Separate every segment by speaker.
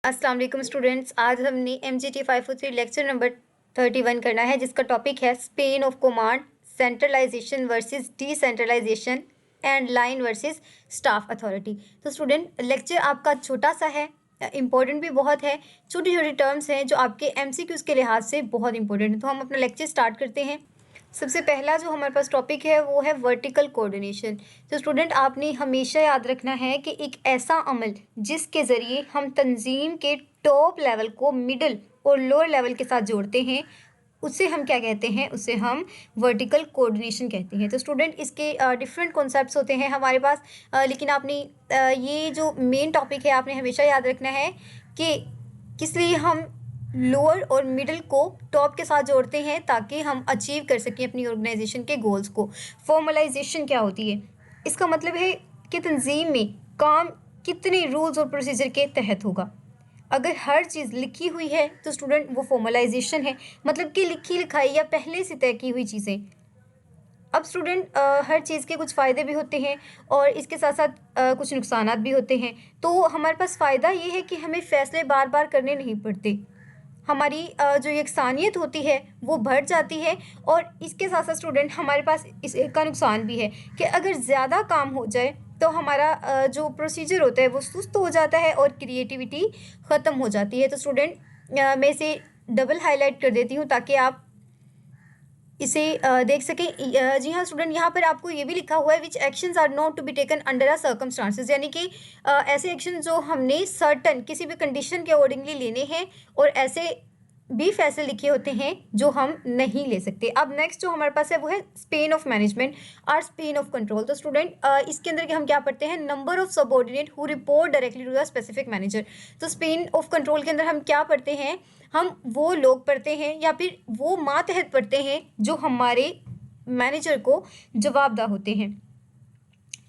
Speaker 1: अस्सलाम वालेकुम स्टूडेंट्स। आज हमने MGT 503 लेक्चर नंबर 31 करना है, जिसका टॉपिक है span of command, centralisation versus decentralisation and line versus staff authority. तो स्टूडेंट, लेक्चर आपका छोटा सा है, इम्पोर्टेंट भी बहुत है। छोटी छोटी टर्म्स हैं जो आपके MCQs के लिहाज से बहुत इंपॉर्टेंट है। तो हम अपना लेक्चर स्टार्ट करते हैं। सबसे पहला जो हमारे पास टॉपिक है वो है वर्टिकल कोऑर्डिनेशन। तो स्टूडेंट, आपने हमेशा याद रखना है कि एक ऐसा अमल जिसके ज़रिए हम तंजीम के टॉप लेवल को मिडल और लोअर लेवल के साथ जोड़ते हैं, उसे हम क्या कहते हैं? उसे हम वर्टिकल कोऑर्डिनेशन कहते हैं। तो स्टूडेंट, इसके डिफरेंट कॉन्सेप्ट्स होते हैं हमारे पास, लेकिन आपने ये जो मेन टॉपिक है आपने हमेशा याद रखना है कि किस लिए हम लोअर और मिडिल को टॉप के साथ जोड़ते हैं, ताकि हम अचीव कर सकें अपनी ऑर्गेनाइजेशन के गोल्स को। फॉर्मलाइजेशन क्या होती है? इसका मतलब है कि तंजीम में काम कितने रूल्स और प्रोसीजर के तहत होगा। अगर हर चीज़ लिखी हुई है तो स्टूडेंट वो फॉर्मलाइजेशन है, मतलब कि लिखी लिखाई या पहले से तय की हुई चीज़ें। अब स्टूडेंट, हर चीज़ के कुछ फ़ायदे भी होते हैं और इसके साथ साथ कुछ नुकसानात भी होते हैं। तो हमारे पास फ़ायदा ये है कि हमें फ़ैसले बार बार करने नहीं पड़ते, हमारी जो यकसानियत होती है वो बढ़ जाती है। और इसके साथ साथ स्टूडेंट, हमारे पास इसका नुकसान भी है कि अगर ज़्यादा काम हो जाए तो हमारा जो प्रोसीजर होता है वो सुस्त हो जाता है और क्रिएटिविटी ख़त्म हो जाती है। तो स्टूडेंट, मैं इसे डबल हाईलाइट कर देती हूँ ताकि आप इसे देख सकें। जी हाँ स्टूडेंट, यहाँ पर आपको ये भी लिखा हुआ है which actions are not to be taken under a circumstances, यानी कि ऐसे एक्शन जो हमने सर्टन किसी भी कंडीशन के अकॉर्डिंगली लेने हैं, और ऐसे भी फैसले लिखे होते हैं जो हम नहीं ले सकते। अब नेक्स्ट जो हमारे पास है वो है स्पेन ऑफ मैनेजमेंट और स्पेन ऑफ कंट्रोल। तो स्टूडेंट, इसके अंदर के हम क्या पढ़ते हैं? Number of subordinate who report directly to the specific manager. तो स्पेन ऑफ कंट्रोल के अंदर हम क्या पढ़ते हैं? हम वो लोग पढ़ते हैं या फिर वो मातहत पढ़ते हैं जो हमारे मैनेजर को जवाबदेह होते हैं।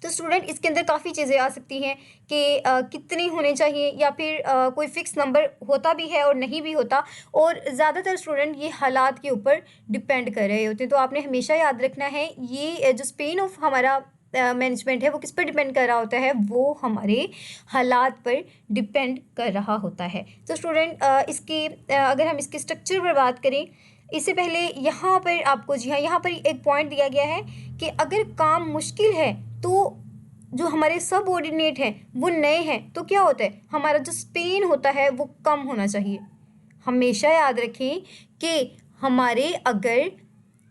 Speaker 1: तो स्टूडेंट, इसके अंदर काफ़ी चीज़ें आ सकती हैं कि कितने होने चाहिए, या फिर कोई फ़िक्स नंबर होता भी है और नहीं भी होता, और ज़्यादातर स्टूडेंट ये हालात के ऊपर डिपेंड कर रहे होते हैं। तो आपने हमेशा याद रखना है ये जो स्पेन ऑफ हमारा मैनेजमेंट है वो किस पर डिपेंड कर रहा होता है? वो हमारे हालात पर डिपेंड कर रहा होता है। तो स्टूडेंट, अगर हम इसके स्ट्रक्चर पर बात करें, इससे पहले यहाँ पर आपको, जी हाँ, यहाँ पर एक पॉइंट दिया गया है कि अगर काम मुश्किल है तो जो हमारे सबऑर्डिनेट हैं वो नए हैं, तो क्या होता है? हमारा जो स्पेन होता है वो कम होना चाहिए। हमेशा याद रखें कि हमारे अगर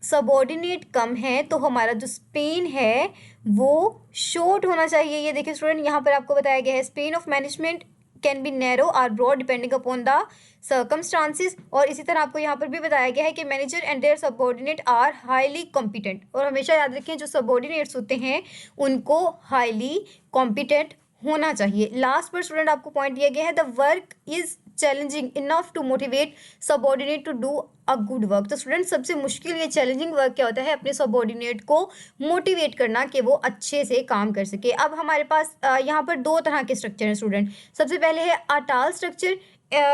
Speaker 1: सबऑर्डिनेट कम है तो हमारा जो स्पेन है वो शॉर्ट होना चाहिए। ये देखिए स्टूडेंट, यहाँ पर आपको बताया गया है span of management can be narrow और broad depending upon the circumstances. और इसी तरह आपको यहाँ पर भी बताया गया है कि manager and their subordinate are highly competent. और हमेशा याद रखें जो सबऑर्डिनेट्स होते हैं उनको हाईली कॉम्पिटेंट होना चाहिए। लास्ट पर स्टूडेंट आपको पॉइंट दिया गया है the work is challenging enough to motivate subordinate to do a good work. तो स्टूडेंट, सबसे मुश्किल ये चैलेंजिंग वर्क क्या होता है? अपने सबऑर्डिनेट को मोटिवेट करना कि वो अच्छे से काम कर सके। अब हमारे पास यहाँ पर दो तरह के स्ट्रक्चर हैं स्टूडेंट। सबसे पहले है अ टाल स्ट्रक्चर,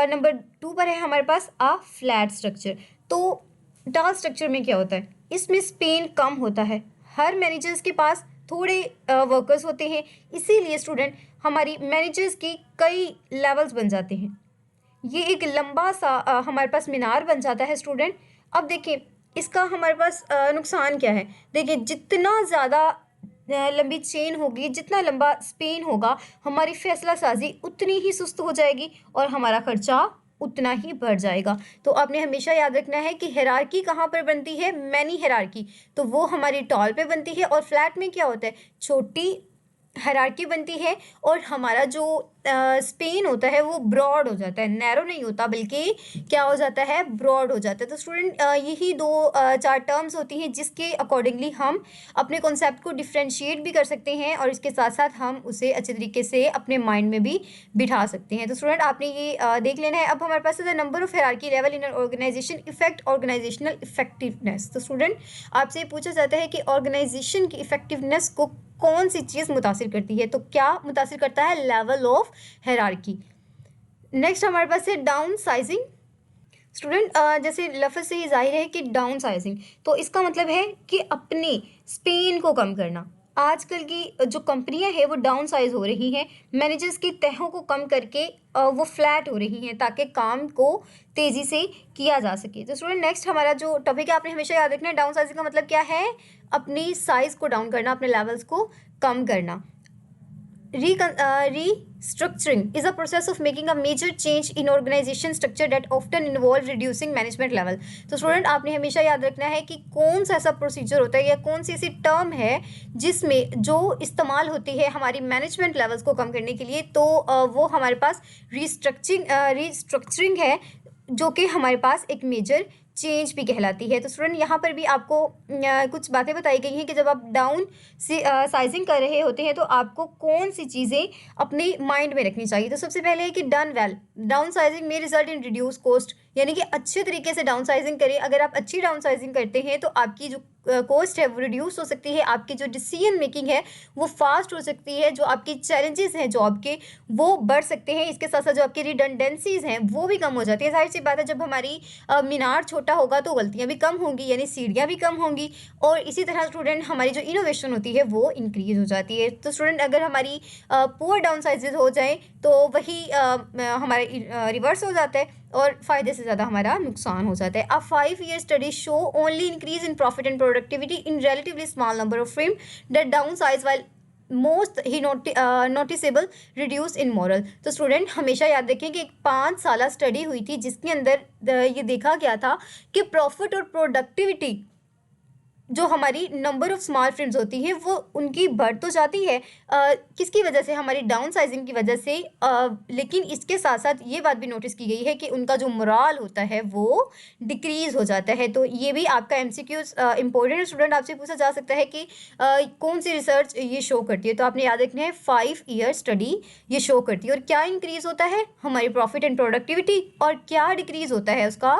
Speaker 1: नंबर 2 पर है हमारे पास अ फ्लैट स्ट्रक्चर। तो टाल स्ट्रक्चर में क्या होता है? इसमें स्पेन कम होता है, हर मैनेजर्स के पास थोड़े वर्कर्स होते हैं, इसीलिए स्टूडेंट हमारी मैनेजर्स की कई लेवल्स बन जाते हैं। ये एक लंबा सा हमारे पास मीनार बन जाता है स्टूडेंट। अब देखिए इसका हमारे पास नुकसान क्या है? देखिए, जितना ज़्यादा लंबी चेन होगी, जितना लंबा स्पेन होगा, हमारी फैसला साजी उतनी ही सुस्त हो जाएगी और हमारा खर्चा उतना ही बढ़ जाएगा। तो आपने हमेशा याद रखना है कि हायरार्की कहाँ पर बनती है? मैनी हायरार्की, तो वो हमारी टॉल पे बनती है। और फ्लैट में क्या होता है? छोटी हायरार्की बनती है और हमारा जो स्पेन होता है वो ब्रॉड हो जाता है, नैरो नहीं होता बल्कि क्या हो जाता है? ब्रॉड हो जाता है। तो स्टूडेंट, यही दो चार टर्म्स होती हैं जिसके अकॉर्डिंगली हम अपने कॉन्सेप्ट को डिफ्रेंशिएट भी कर सकते हैं और इसके साथ साथ हम उसे अच्छे तरीके से अपने माइंड में भी बिठा सकते हैं। तो स्टूडेंट, आपने ये देख लेना है। अब हमारे पास the number of hierarchy level in an organisation effect organisational effectiveness. तो स्टूडेंट, आपसे पूछा जाता है कि ऑर्गेनाइजेशन की इफेक्टिवनेस को कौन सी चीज़ मुतासिर करती है? तो क्या मुतासिर करता है? Level of hierarchy. नेक्स्ट हमारे पास है डाउन साइजिंग। स्टूडेंट, जैसे लफ्ज़ से ही जाहिर है कि डाउन साइजिंग, तो इसका मतलब है कि अपने स्पेन को कम करना। आजकल की जो कंपनियां हैं वो डाउन साइज हो रही हैं, मैनेजर्स की तहों को कम करके वो फ्लैट हो रही हैं ताकि काम को तेज़ी से किया जा सके। तो स्टूडेंट नेक्स्ट हमारा जो टॉपिक है आपने हमेशा याद रखना है, डाउन साइजिंग का मतलब क्या है? अपनी साइज़ को डाउन करना, अपने लेवल्स को कम करना। Restructuring is a process of making a major change in organization structure that often involve reducing management level. तो स्टूडेंट आपने हमेशा याद रखना है कि कौन सा ऐसा प्रोसीजर होता है या कौन सी ऐसी टर्म है जिसमें जो इस्तेमाल होती है हमारी मैनेजमेंट लेवल्स को कम करने के लिए। तो वो हमारे पास रिस्ट्रक्चरिंग है, जो कि हमारे पास एक मेजर चेंज भी कहलाती है। तो स्टूडेंट यहाँ पर भी आपको कुछ बातें बताई गई हैं कि जब आप डाउन से साइजिंग कर रहे होते हैं तो आपको कौन सी चीज़ें अपने माइंड में रखनी चाहिए। तो सबसे पहले है कि डन वेल, डाउन साइजिंग में रिजल्ट इन रिड्यूस कॉस्ट, यानी कि अच्छे तरीके से डाउन साइजिंग करें। अगर आप अच्छी डाउन साइजिंग करते हैं तो आपकी जो कॉस्ट है वो रिड्यूस हो सकती है, आपकी जो डिसीजन मेकिंग है वो फास्ट हो सकती है, जो आपकी चैलेंजेस हैं जॉब के वो बढ़ सकते हैं। इसके साथ साथ जो आपकी रिडंडेंसीज हैं वो भी कम हो जाती है। जाहिर सी बात है, जब हमारी मीनार छोटा होगा तो गलतियां भी कम होंगी, यानी सीढ़ियाँ भी कम होंगी, और इसी तरह स्टूडेंट हमारी जो इनोवेशन होती है वो इंक्रीज हो जाती है। तो स्टूडेंट अगर हमारी पुअर डाउन साइजेज हो जाए तो वही हमारा रिवर्स हो जाता है और फ़ायदे से ज़्यादा हमारा नुकसान हो जाता है। अ 5-year study show only increase in profit and productivity in relatively small number of film that down size while most he noticeable reduce in moral. तो स्टूडेंट हमेशा याद रखें कि एक 5 साल स्टडी हुई थी जिसके अंदर ये देखा गया था कि प्रॉफिट और प्रोडक्टिविटी जो हमारी नंबर ऑफ स्मॉल फिल्म्स होती हैं वो उनकी बढ़ तो जाती है, किसकी वजह से? हमारी डाउन साइजिंग की वजह से। लेकिन इसके साथ साथ ये बात भी नोटिस की गई है कि उनका जो मोराल होता है वो डिक्रीज हो जाता है। तो ये भी आपका एमसीक्यूज इंपॉर्टेंट स्टूडेंट आपसे पूछा जा सकता है कि कौन सी रिसर्च ये शो करती है। तो आपने याद रखना है 5-year स्टडी ये शो करती है। और क्या इंक्रीज होता है? हमारी प्रॉफिट एंड प्रोडक्टिविटी। और क्या डिक्रीज होता है? उसका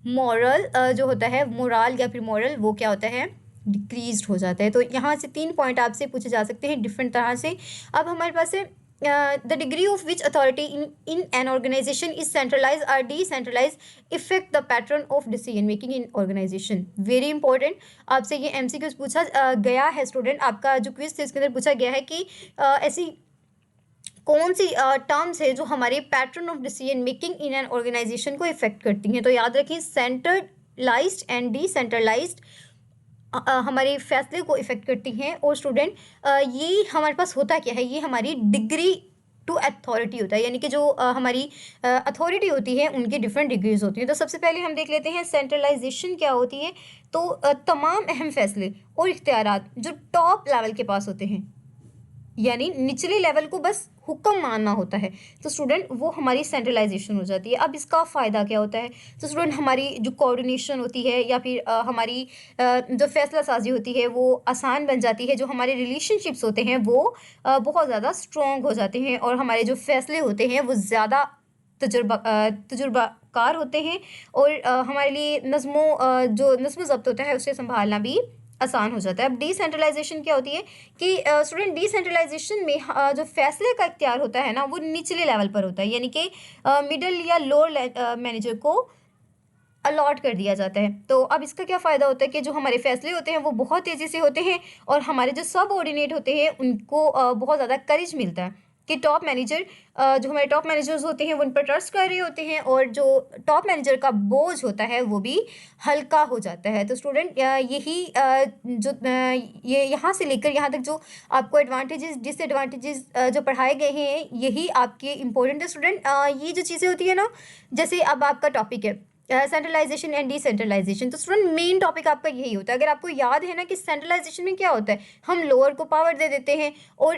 Speaker 1: मॉरल जो होता है, मोराल या फिर मॉरल, वो क्या होता है? डिक्रीज हो जाता है। तो यहाँ से 3 पॉइंट आपसे पूछे जा सकते हैं डिफरेंट तरह से। अब हमारे पास है the degree of which authority in an organisation is centralise और decentralise effect the pattern of decision making in organisation. Very important, आपसे ये एमसीक्यूज पूछा गया है स्टूडेंट। आपका जो क्विज थे उसके अंदर पूछा गया है कि ऐसी कौन सी टर्म्स है जो हमारे pattern of decision making in an organisation को इफेक्ट करती हैं। तो याद रखिए सेंट्रलाइज्ड एंड डिसेंट्रलाइज्ड हमारे फैसले को इफेक्ट करती हैं। और स्टूडेंट ये हमारे पास होता क्या है? ये हमारी डिग्री टू अथॉरिटी होता है, यानी कि जो हमारी अथॉरिटी होती है उनकी डिफरेंट डिग्रीज होती हैं। तो सबसे पहले हम देख लेते हैं सेंट्रलाइजेशन क्या होती है। तो तमाम अहम फैसले और इख्तियारात जो टॉप लेवल के पास होते हैं, यानी निचले लेवल को बस हुक्म मानना होता है, तो स्टूडेंट वो हमारी सेंट्रलाइजेशन हो जाती है। अब इसका फ़ायदा क्या होता है? तो स्टूडेंट हमारी जो कोऑर्डिनेशन होती है या फिर हमारी जो फैसला साजी होती है वो आसान बन जाती है। जो हमारे रिलेशनशिप्स होते हैं वो बहुत ज़्यादा स्ट्रॉन्ग हो जाते हैं और हमारे जो फैसले होते हैं वो ज़्यादा तजुर्बाकार होते हैं। और हमारे लिए जो नज़्म ज़ब्त होता है उसे संभालना भी आसान हो जाता है। अब डिसेंट्रलाइजेशन क्या होती है कि स्टूडेंट डिसेंट्रलाइजेशन में जो फैसले का इख्तियार होता है ना वो निचले लेवल पर होता है, यानी कि मिडिल या लोअर मैनेजर को अलॉट कर दिया जाता है। तो अब इसका क्या फ़ायदा होता है कि जो हमारे फैसले होते हैं वो बहुत तेज़ी से होते हैं और हमारे जो सब ऑर्डिनेट होते हैं उनको बहुत ज़्यादा करेज मिलता है कि टॉप मैनेजर जो हमारे टॉप मैनेजर्स होते हैं वो उन पर ट्रस्ट कर रहे होते हैं और जो टॉप मैनेजर का बोझ होता है वो भी हल्का हो जाता है। तो स्टूडेंट यही ये यहाँ से लेकर यहाँ तक जो आपको एडवांटेजेस डिसएडवांटेजेस जो पढ़ाए गए हैं यही आपके इम्पोर्टेंट है स्टूडेंट। ये जो चीज़ें होती है ना, जैसे अब आपका टॉपिक है सेंट्रलाइजेशन एंड डिसेंट्रलाइजेशन, तो स्टूडेंट मेन टॉपिक आपका यही होता है। अगर आपको याद है ना कि सेंट्रलाइजेशन में क्या होता है, हम लोअर को पावर दे देते हैं और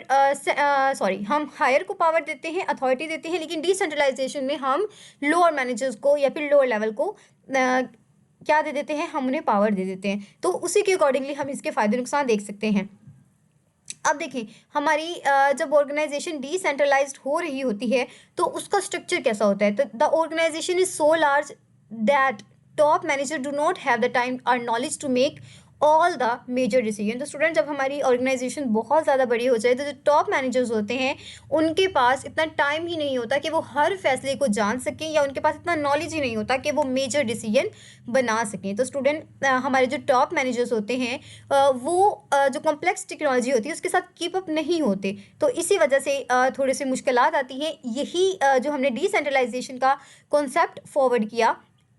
Speaker 1: हम हायर को पावर देते हैं, अथॉरिटी देते हैं, लेकिन डिसेंट्रलाइजेशन में हम लोअर मैनेजर्स को या फिर लोअर लेवल को क्या दे देते हैं? हम उन्हें पावर दे देते हैं। तो उसी के अकॉर्डिंगली हम इसके फ़ायदे नुकसान देख सकते हैं। अब देखिए हमारी जब ऑर्गेनाइजेशन डिसेंट्रलाइज्ड हो रही होती है तो उसका स्ट्रक्चर कैसा होता है? तो the organisation is so large that top managers do not have the time or knowledge to make all the major decision. तो स्टूडेंट जब हमारी ऑर्गेनाइजेशन बहुत ज़्यादा बड़ी हो जाए तो जो टॉप मैनेजर्स होते हैं उनके पास इतना टाइम ही नहीं होता कि वो हर फैसले को जान सकें, या उनके पास इतना नॉलेज ही नहीं होता कि वो मेजर डिसीजन बना सकें। तो स्टूडेंट हमारे जो टॉप मैनेजर्स होते हैं वो जो कॉम्प्लेक्स टेक्नोलॉजी होती है उसके साथ कीप अप नहीं होते, तो इसी वजह से थोड़ी सी मुश्किलात आती हैं। यही जो हमने डिसेंट्रलाइजेशन का कॉन्सेप्ट फॉरवर्ड किया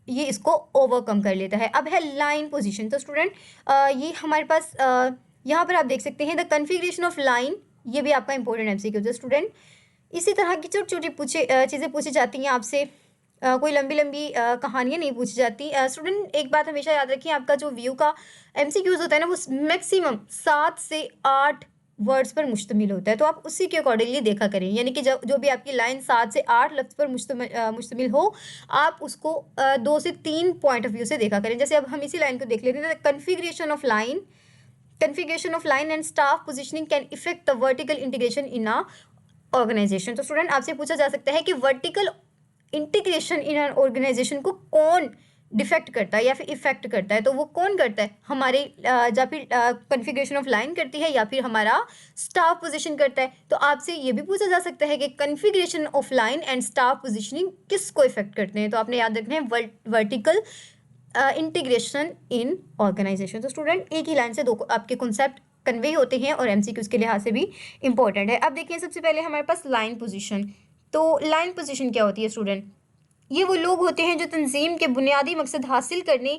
Speaker 1: ये इसको ओवरकम कर लेता है। अब है लाइन पोजीशन। तो स्टूडेंट ये हमारे पास यहाँ पर आप देख सकते हैं द कन्फिग्रेशन ऑफ लाइन, ये भी आपका इंपॉर्टेंट एमसीक्यू है स्टूडेंट। इसी तरह की छोटी छोटी चीज़ें पूछी जाती हैं आपसे, कोई लंबी लंबी कहानियाँ नहीं पूछी जाती। स्टूडेंट एक बात हमेशा याद रखिए, आपका जो व्यू का एमसीक्यूज होता है ना वो मैक्सिमम 7 से 8 वर्ड्स पर मुश्तमिल होता है, तो आप उसी के अकॉर्डिंगली देखा करें। यानी कि जो भी आपकी लाइन 7 से 8 लफ्ज़ पर मुश्तमिल हो, आप उसको 2 से 3 पॉइंट ऑफ व्यू से देखा करें। जैसे अब हम इसी लाइन को देख लेते हैं, configuration of line and staff positioning can effect the vertical integration in a organisation. तो स्टूडेंट आपसे पूछा जा सकता है कि vertical integration in an organisation को कौन डिफेक्ट करता है या फिर इफेक्ट करता है, तो वो कौन करता है, हमारे या फिर कन्फिग्रेशन ऑफ लाइन करती है या फिर हमारा स्टाफ पोजीशन करता है। तो आपसे ये भी पूछा जा सकता है कि configuration of line and staff positioning किसको इफेक्ट करते हैं, तो आपने याद रखना है वर्टिकल इंटीग्रेशन इन ऑर्गेनाइजेशन। तो स्टूडेंट एक ही लाइन से दो आपके कॉन्सेप्ट कन्वे होते हैं और एमसीक्यूज के लिहाज से भी इंपॉर्टेंट है। अब देखिए सबसे पहले हमारे पास लाइन पोजीशन। तो लाइन पोजीशन क्या होती है स्टूडेंट, ये वो लोग होते हैं जो तंजीम के बुनियादी मकसद हासिल करने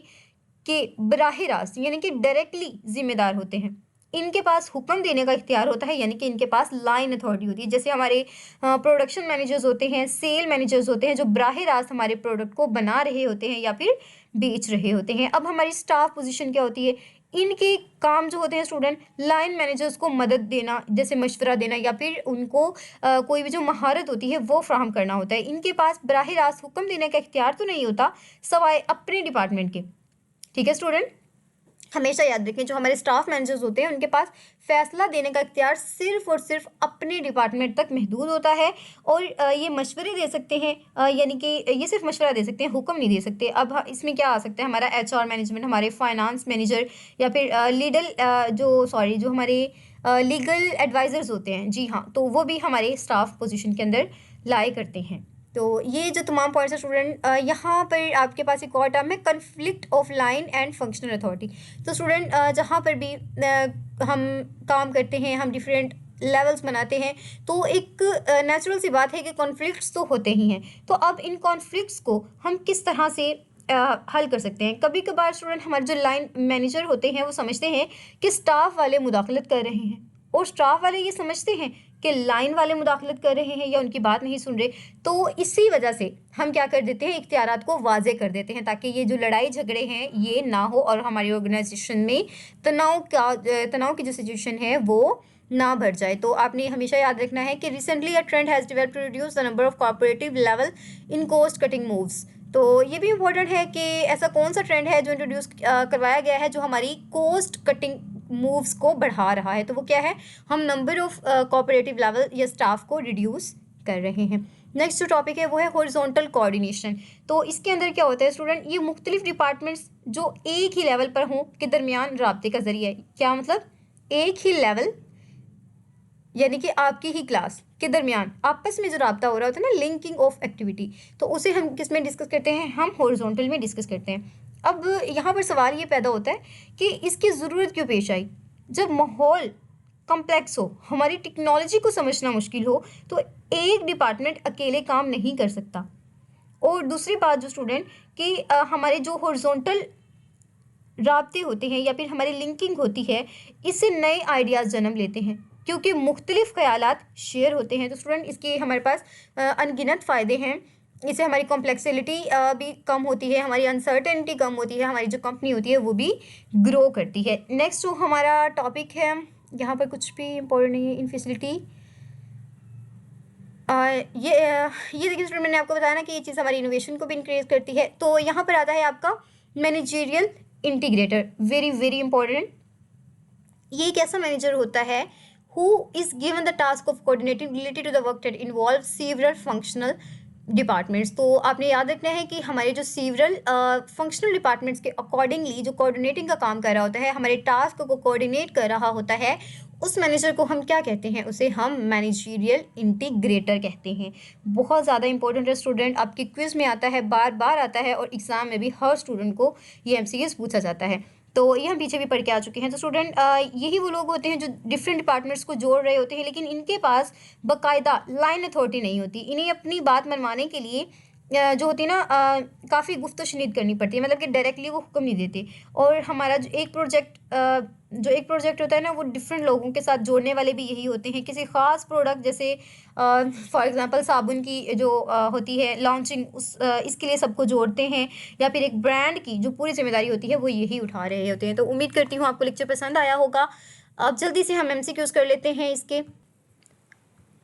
Speaker 1: के बराह रास्त यानी कि डायरेक्टली जिम्मेदार होते हैं। इनके पास हुक्म देने का इख्तियार होता है, यानी कि इनके पास लाइन अथॉरिटी होती है। जैसे हमारे प्रोडक्शन मैनेजर्स होते हैं, सेल मैनेजर्स होते हैं जो बराह रास्त हमारे प्रोडक्ट को बना रहे होते हैं या फिर बेच रहे होते हैं। अब हमारी स्टाफ पोजीशन क्या होती है, इनके काम जो होते हैं स्टूडेंट लाइन मैनेजर्स को मदद देना, जैसे मशवरा देना या फिर उनको कोई भी जो महारत होती है वो फ्राहम करना होता है। इनके पास बराह रास्त हुक्म देने का इख्तियार तो नहीं होता सवाए अपने डिपार्टमेंट के। ठीक है स्टूडेंट, हमेशा याद रखें जो हमारे स्टाफ मैनेजर्स होते हैं उनके पास फैसला देने का इख्तियार सिर्फ और सिर्फ अपने डिपार्टमेंट तक महदूद होता है, और ये मशवरे दे सकते हैं, यानी कि ये सिर्फ मशवरा दे सकते हैं, हुक्म नहीं दे सकते। अब इसमें क्या आ सकता है, हमारा एचआर मैनेजमेंट, हमारे फाइनेंस मैनेजर या फिर जो हमारे लीगल एडवाइज़र्स होते हैं, जी हाँ, तो वो भी हमारे स्टाफ पोजीशन के अंदर लाए करते हैं। तो ये जो तमाम पॉइंट्स है स्टूडेंट, यहाँ पर आपके पास एक और टर्म है conflict of line and functional authority. तो स्टूडेंट जहाँ पर भी हम काम करते हैं, हम डिफरेंट लेवल्स बनाते हैं, तो एक नेचुरल सी बात है कि कॉन्फ्लिक्ट्स तो होते ही हैं। तो अब इन कॉन्फ्लिक्ट्स को हम किस तरह से हल कर सकते हैं। कभी कभार स्टूडेंट हमारे जो लाइन मैनेजर होते हैं वो समझते हैं कि स्टाफ वाले मुदाखलत कर रहे हैं, और स्टाफ वाले ये समझते हैं कि लाइन वाले मुदाखलत कर रहे हैं या उनकी बात नहीं सुन रहे। तो इसी वजह से हम क्या कर देते हैं, इख्तियारात को वाजे कर देते हैं ताकि ये जो लड़ाई झगड़े हैं ये ना हो और हमारी ऑर्गेनाइजेशन में तनाव की जो सिचुएशन है वो ना बढ़ जाए। तो आपने हमेशा याद रखना है कि recently a trend has developed to reduce the number of corporative level in cost cutting moves. तो ये भी इम्पोर्टेंट है कि ऐसा कौन सा ट्रेंड है जो इंट्रोड्यूस करवाया गया है जो हमारी कॉस्ट कटिंग मूव्स को बढ़ा रहा है। तो वो क्या है, हम नंबर ऑफ कॉर्पोरेटिव लेवल या स्टाफ को रिड्यूस कर रहे हैं। नेक्स्ट जो टॉपिक है वो है हॉरिजॉन्टल कोऑर्डिनेशन। तो इसके अंदर क्या होता है स्टूडेंट, ये मुख्तलिफ डिपार्टमेंट्स जो एक ही लेवल पर हों के दरमियान राब्ते का जरिया है। क्या मतलब, एक ही लेवल यानी कि आपकी ही क्लास के दरमियान आपस में जो राब्ता हो रहा होता है ना, लिंकिंग ऑफ एक्टिविटी, तो उसे हम किस में डिस्कस करते हैं, हम हॉरिजॉन्टल में डिस्कस करते हैं। अब यहाँ पर सवाल ये पैदा होता है कि इसकी ज़रूरत क्यों पेश आई। जब माहौल कम्प्लेक्स हो, हमारी टेक्नोलॉजी को समझना मुश्किल हो, तो एक डिपार्टमेंट अकेले काम नहीं कर सकता। और दूसरी बात जो स्टूडेंट कि हमारे जो हॉरिजॉन्टल राब्ते होते हैं या फिर हमारी लिंकिंग होती है, इससे नए आइडियाज़ जन्म लेते हैं क्योंकि मुख्तलिफ ख्यालात शेयर होते हैं। तो स्टूडेंट इसके हमारे पास अनगिनत फ़ायदे हैं। इससे हमारी कॉम्प्लेक्सिटी भी कम होती है, हमारी अनसर्टेनिटी कम होती है, हमारी जो कंपनी होती है वो भी ग्रो करती है। नेक्स्ट जो हमारा टॉपिक है, यहाँ पर कुछ भी इम्पोर्टेंट नहीं है, इन फैसिलिटी ये देखिए स्टूडेंट, मैंने आपको बताया ना कि ये चीज़ हमारी इनोवेशन को भी इंक्रीज करती है। तो यहाँ पर आता है आपका managerial integrator, very very important. ये एक ऐसा मैनेजर होता है who is given the task of coordinating related to the work that involves several functional departments. तो आपने याद रखना है कि हमारे जो सीवरल फंक्शनल डिपार्टमेंट्स के अकॉर्डिंगली जो कोऑर्डिनेटिंग का काम कर रहा होता है, हमारे टास्क को कोऑर्डिनेट कर रहा होता है, उस मैनेजर को हम क्या कहते हैं? उसे हम मैनेजरियल इंटीग्रेटर कहते हैं। बहुत ज़्यादा इंपॉर्टेंट है स्टूडेंट, आपके क्विज में आता है, बार बार आता है, और एग्ज़ाम में भी हर स्टूडेंट को ये एमसीक्यूज पूछा जाता है। तो ये हम पीछे भी पढ़ के आ चुके हैं। तो स्टूडेंट यही वो लोग होते हैं जो डिफरेंट डिपार्टमेंट्स को जोड़ रहे होते हैं, लेकिन इनके पास बाकायदा लाइन अथॉरिटी नहीं होती। इन्हें अपनी बात मनवाने के लिए जो होती है ना, काफ़ी गुफ्तशनीद करनी पड़ती है, मतलब कि डायरेक्टली वो हुक्म नहीं देते। और हमारा जो एक प्रोजेक्ट होता है ना, वो डिफरेंट लोगों के साथ जोड़ने वाले भी यही होते हैं। किसी ख़ास प्रोडक्ट जैसे फॉर एग्जांपल साबुन की जो होती है लॉन्चिंग, इसके लिए सबको जोड़ते हैं, या फिर एक ब्रांड की जो पूरी जिम्मेदारी होती है वो यही उठा रहे होते हैं। तो उम्मीद करती हूँ आपको लेक्चर पसंद आया होगा। अब जल्दी से हम एमसीक्यूज कर लेते हैं इसके।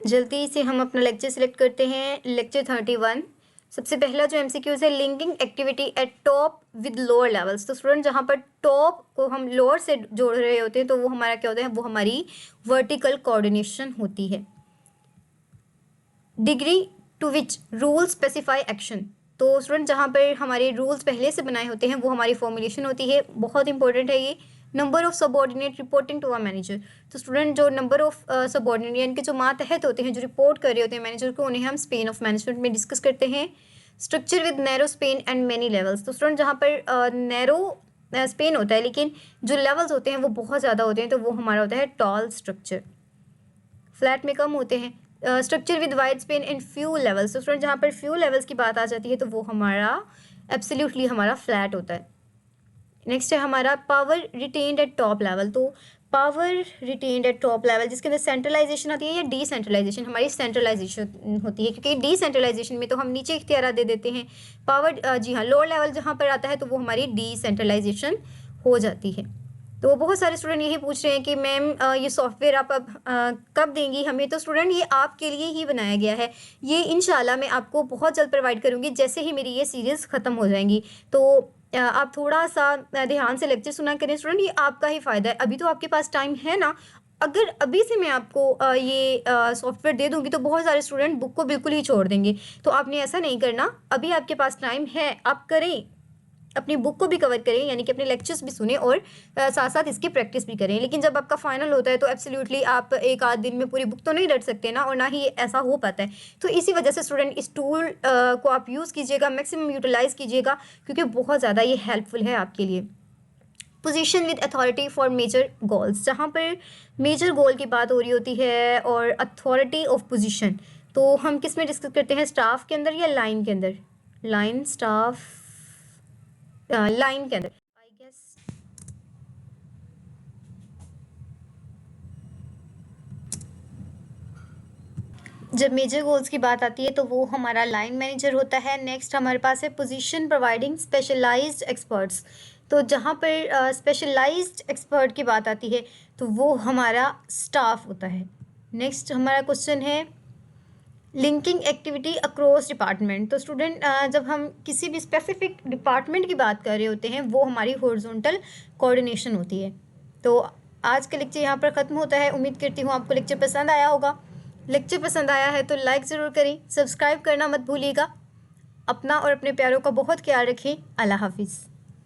Speaker 1: जल्दी से हम अपना लेक्चर सिलेक्ट करते हैं, लेक्चर 31। सबसे पहला जो एमसीक्यूज है, linking activity eight top with lower levels. तो स्टूडेंट जहाँ पर टॉप को हम लोअर से जोड़ रहे होते हैं, तो वो हमारा क्या होता है? वो हमारी वर्टिकल कोऑर्डिनेशन होती है। Degree to which rule specify action. तो स्टूडेंट जहाँ पर हमारे रूल्स पहले से बनाए होते हैं वो हमारी फॉर्मुलेशन होती है। बहुत इंपॉर्टेंट है ये। Number of subordinate reporting to a manager. तो स्टूडेंट जो नंबर ऑफ सबऑर्डिनेट यानी कि जो मातहत होते हैं, जो रिपोर्ट कर रहे होते हैं मैनेजर को, उन्हें हम स्पेन ऑफ मैनेजमेंट में डिस्कस करते हैं। Structure with narrow Spain and many levels. तो स्टूडेंट जहाँ पर नैरो स्पेन होता है लेकिन जो लेवल्स होते हैं वो बहुत ज़्यादा होते हैं, तो वो हमारा होता है टॉल स्ट्रक्चर। फ्लैट में कम होते हैं। Structure with wide Spain and few levels. तो स्टूडेंट जहाँ पर फ्यू लेवल्स की बात आ जाती है तो वो हमारा एब्सोल्युटली हमारा फ्लैट होता है। नेक्स्ट है हमारा power retained at top level. तो power retained at top level जिसके अंदर सेंट्रलाइजेशन आती है या डिसेंट्रलाइजेशन? हमारी सेंट्रलाइजेशन होती है, क्योंकि डिसेंट्रलाइजेशन में तो हम नीचे इख्तियार दे देते हैं। पावर जी हाँ, लोअर लेवल जहाँ पर आता है तो वो हमारी डिसेंट्रलाइजेशन हो जाती है। तो बहुत सारे स्टूडेंट यही पूछ रहे हैं कि मैम ये सॉफ्टवेयर आप अब कब देंगी हमें? तो स्टूडेंट ये आपके लिए ही बनाया गया है। ये इंशाल्लाह मैं आपको बहुत जल्द प्रोवाइड करूँगी जैसे ही मेरी ये सीरीज़ ख़त्म हो जाएंगी। तो आप थोड़ा सा ध्यान से लेक्चर सुना करें स्टूडेंट, ये आपका ही फ़ायदा है। अभी तो आपके पास टाइम है ना, अगर अभी से मैं आपको ये सॉफ्टवेयर दे दूँगी तो बहुत सारे स्टूडेंट बुक को बिल्कुल ही छोड़ देंगे। तो आपने ऐसा नहीं करना, अभी आपके पास टाइम है, आप करें, अपनी बुक को भी कवर करें, यानी कि अपने लेक्चर्स भी सुने और साथ साथ इसकी प्रैक्टिस भी करें। लेकिन जब आपका फाइनल होता है तो एब्सोल्युटली आप एक आध दिन में पूरी बुक तो नहीं रट सकते ना, और ना ही ऐसा हो पाता है। तो इसी वजह से स्टूडेंट इस टूल को आप यूज़ कीजिएगा, मैक्सिमम यूटिलाइज़ कीजिएगा, क्योंकि बहुत ज़्यादा ये हेल्पफुल है आपके लिए। Position with authority for major goals, जहाँ पर मेजर गोल की बात हो रही होती है, और अथॉरिटी ऑफ पोजीशन तो हम किस में डिस्कस करते हैं? स्टाफ के अंदर या लाइन के अंदर? लाइन, स्टाफ, लाइन के अंदर आई गेस। जब मेजर गोल्स की बात आती है तो वो हमारा लाइन मैनेजर होता है। नेक्स्ट हमारे पास है पोजीशन प्रोवाइडिंग स्पेशलाइज्ड एक्सपर्ट्स। तो जहाँ पर स्पेशलाइज्ड एक्सपर्ट की बात आती है तो वो हमारा स्टाफ होता है। नेक्स्ट हमारा क्वेश्चन है लिंकिंग एक्टिविटी अक्रॉस डिपार्टमेंट। तो स्टूडेंट जब हम किसी भी स्पेसिफिक डिपार्टमेंट की बात कर रहे होते हैं वो हमारी हॉरिजॉन्टल कोऑर्डिनेशन होती है। तो आज का लेक्चर यहाँ पर ख़त्म होता है। उम्मीद करती हूँ आपको लेक्चर पसंद आया होगा। लेक्चर पसंद आया है तो लाइक ज़रूर करें, सब्सक्राइब करना मत भूलिएगा। अपना और अपने प्यारों का बहुत ख्याल रखें। अल्लाह हाफिज़।